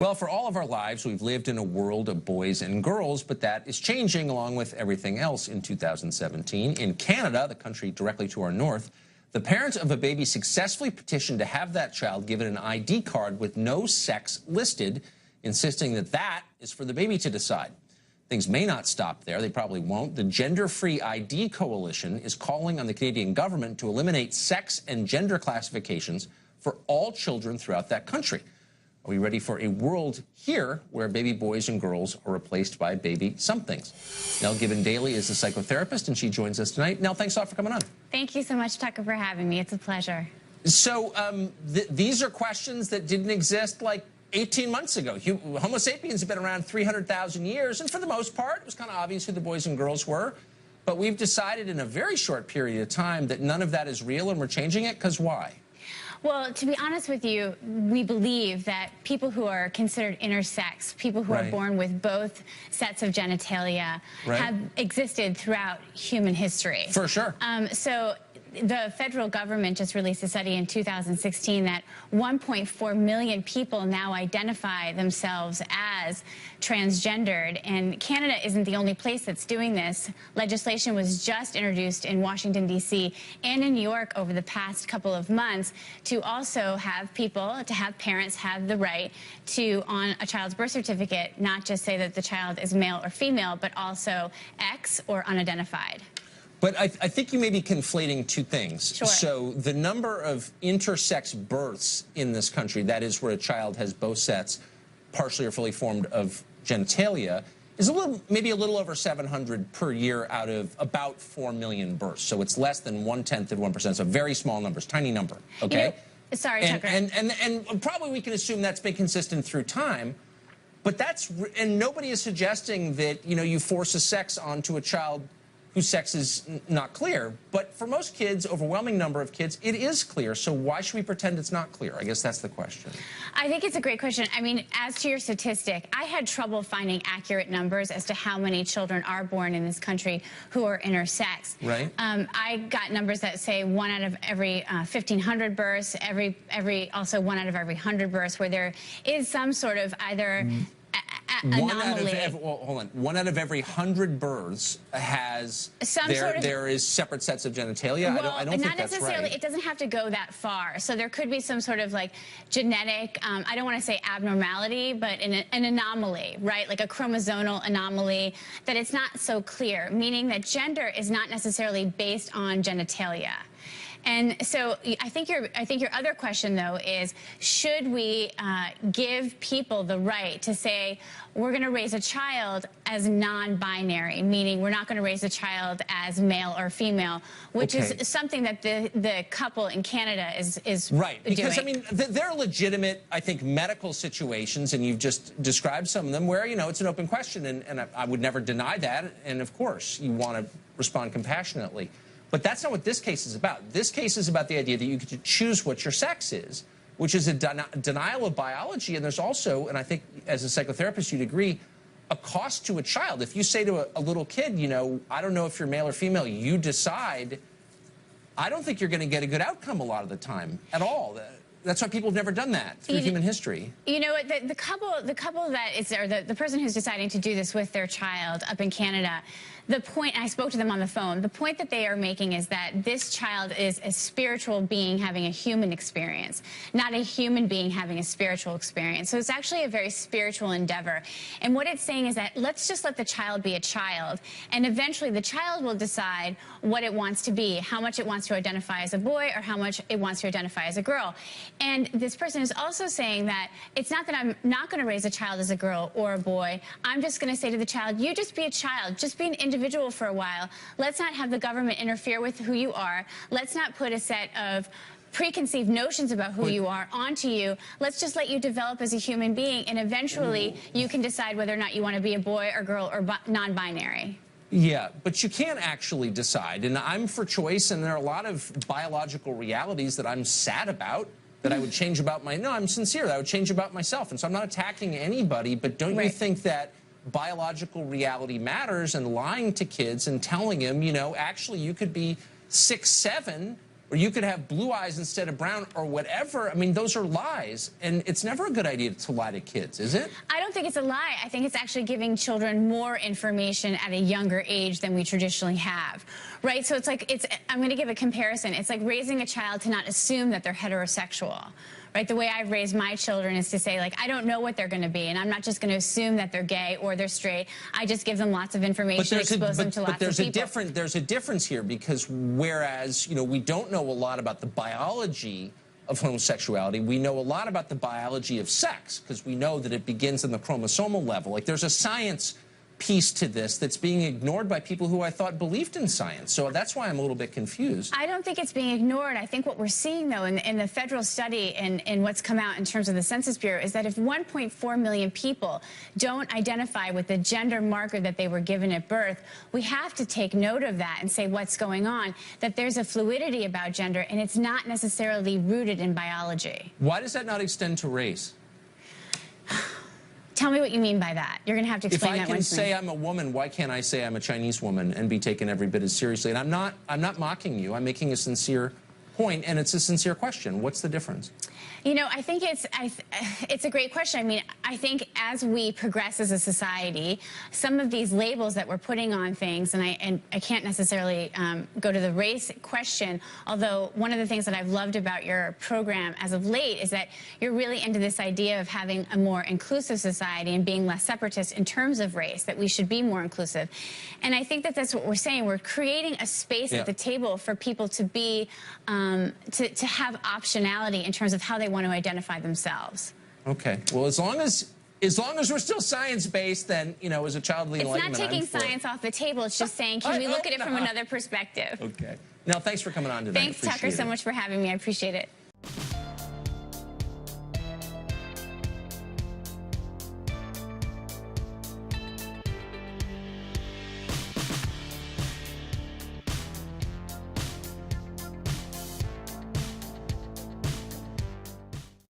Well, for all of our lives, we've lived in a world of boys and girls, but that is changing along with everything else in 2017. In Canada, the country directly to our north, the parents of a baby successfully petitioned to have that child given an ID card with no sex listed, insisting that that is for the baby to decide. Things may not stop there. They probably won't. The Gender-Free ID Coalition is calling on the Canadian government to eliminate sex and gender classifications for all children throughout that country. Are we ready for a world here where baby boys and girls are replaced by baby somethings? Nell Gibbon-Daly is a psychotherapist, and she joins us tonight. Nell, thanks a lot for coming on. Thank you so much, Tucker, for having me. It's a pleasure. So these are questions that didn't exist like 18 months ago. Homo sapiens have been around 300,000 years, and for the most part, it was kind of obvious who the boys and girls were. But we've decided in a very short period of time that none of that is real, and we're changing it, because why? Well, to be honest with you, we believe that people who are considered intersex, people who are born with both sets of genitalia, have existed throughout human history. For sure. So the federal government just released a study in 2016 that 1.4 million people now identify themselves as transgendered, and Canada isn't the only place that's doing this. Legislation was just introduced in Washington, D.C. and in New York over the past couple of months to also have parents have the right to, on a child's birth certificate, not just say that the child is male or female, but also X or unidentified. But I think you may be conflating two things. Sure. So the number of intersex births in this country, that is where a child has both sets, partially or fully formed, of genitalia, is maybe a little over 700 per year out of about 4 million births. So it's less than 1/10 of 1%. So very small numbers, tiny number. Okay. You know, sorry, Tucker. And probably we can assume that's been consistent through time. But and nobody is suggesting that you force a sex onto a child whose sex is not clear. But for most kids, overwhelming number of kids, it is clear. So why should we pretend it's not clear? I guess that's the question. I think it's a great question. I mean, as to your statistic, I had trouble finding accurate numbers as to how many children are born in this country who are intersex. Right. I got numbers that say 1 out of every 1,500 births, also 1 out of every 100 births, where there is some sort of either anomaly. Hold on. 1 out of every 100 births has there is separate sets of genitalia. Well, I don't think that's right. It doesn't have to go that far. So there could be some sort of like genetic, I don't want to say abnormality, but an anomaly, right? Like a chromosomal anomaly that it's not so clear, meaning that gender is not necessarily based on genitalia. And so I think your other question, though, is should we give people the right to say we're going to raise a child as non-binary, meaning we're not going to raise a child as male or female, which is something that the couple in Canada is right, because doing. I mean there are legitimate, I think, medical situations, and you've just described some of them where it's an open question, and I would never deny that, and of course you want to respond compassionately. But that's not what this case is about. This case is about the idea that you get to choose what your sex is, which is a denial of biology. And there's also, and I think as a psychotherapist you'd agree, a cost to a child. If you say to a little kid, I don't know if you're male or female, you decide, I don't think you're going to get a good outcome a lot of the time at all. That's why people have never done that through human history. You know, the couple that is, or the person who's deciding to do this with their child up in Canada, the point, and I spoke to them on the phone, the point that they are making is that this child is a spiritual being having a human experience, not a human being having a spiritual experience. So it's actually a very spiritual endeavor. And what it's saying is that let's just let the child be a child, and eventually the child will decide what it wants to be, how much it wants to identify as a boy or how much it wants to identify as a girl. And this person is also saying that it's not that I'm not going to raise a child as a girl or a boy. I'm just going to say to the child, you just be a child, just be an individual for a while. Let's not have the government interfere with who you are. Let's not put a set of preconceived notions about who you are onto you. Let's just let you develop as a human being, and eventually you can decide whether or not you want to be a boy or girl or non-binary. Yeah, but you can't actually decide. And I'm for choice, and there are a lot of biological realities that I'm sad about, that I would change about I'm sincere, that I would change about myself. And so I'm not attacking anybody, but don't you think that biological reality matters, and lying to kids and telling them, actually you could be 6'7", or or you could have blue eyes instead of brown, or whatever. I mean, those are lies, and it's never a good idea to lie to kids, is it? I don't think it's a lie. I think it's actually giving children more information at a younger age than we traditionally have, right? So it's like, I'm going to give a comparison. It's like raising a child to not assume that they're heterosexual. Right? The way I've raised my children is to say, like, I don't know what they're going to be, and I'm not just going to assume that they're gay or they're straight. I just give them lots of information, expose them to lots of people. There's a difference here, because whereas, we don't know a lot about the biology of homosexuality, we know a lot about the biology of sex, because we know that it begins on the chromosomal level. Like, there's a science piece to this that's being ignored by people who I thought believed in science. So that's why I'm a little bit confused. I don't think it's being ignored. I think what we're seeing, though, in the federal study and what's come out in terms of the Census Bureau is that if 1.4 million people don't identify with the gender marker that they were given at birth, we have to take note of that and say what's going on, that there's a fluidity about gender, and it's not necessarily rooted in biology. Why does that not extend to race? Tell me what you mean by that. You're going to have to explain that If I one can to me. say I'm a woman, why can't I say I'm a Chinese woman and be taken every bit as seriously? And I'm not mocking you. I'm making a sincere point, and it's a sincere question. What's the difference? I think it's a great question. I mean, I think as we progress as a society, some of these labels that we're putting on things, and I can't necessarily go to the race question, although one of the things that I've loved about your program as of late is that you're really into this idea of having a more inclusive society and being less separatist in terms of race, that we should be more inclusive. And I think that that's what we're saying. We're creating a space at the table for people to be, to have optionality in terms of how they want to identify themselves. Okay. Well, as long as we're still science-based, then, as a child of the Enlightenment, it's not taking science off the table. It's just saying, can we look at it from another perspective? Okay. Now, thanks for coming on today. Thanks, Tucker, so much for having me. I appreciate it.